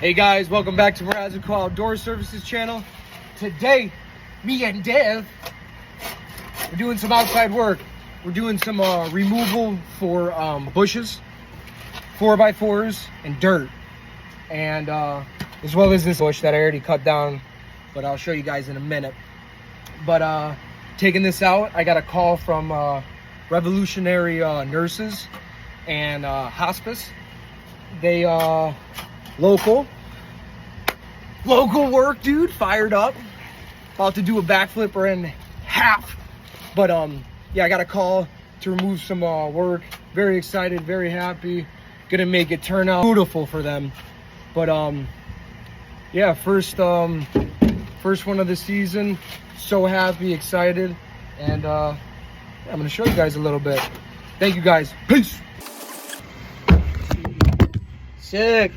Hey guys, welcome back to Mirazico Outdoor Services channel. Today, me and Dev, we're doing some outside work. We're doing some removal for bushes, 4x4s, and dirt. And as well as this bush that I already cut down, but I'll show you guys in a minute. But taking this out, I got a call from Revolutionary Nurses and Hospice. They local work, dude. Fired up, about to do a backflip or in half. But yeah, I got a call to remove some work. Very excited, very happy, gonna make it turn out beautiful for them. But yeah, first one of the season. So happy, excited, and I'm gonna show you guys a little bit. Thank you guys. Peace. Sick.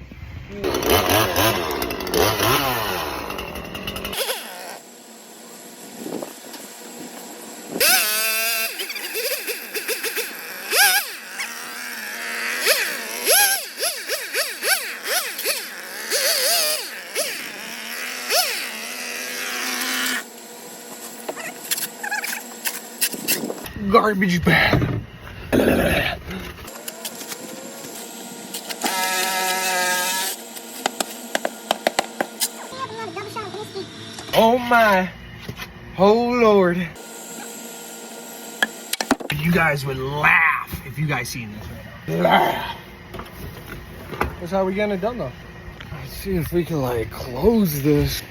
Garbage bag. Oh my, oh Lord. You guys would laugh if you guys seen this right now. Laugh. That's how we getting it done though. Let's see if we can like close this.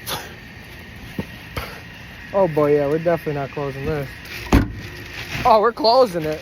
Oh boy, yeah, we're definitely not closing this. Oh, we're closing it.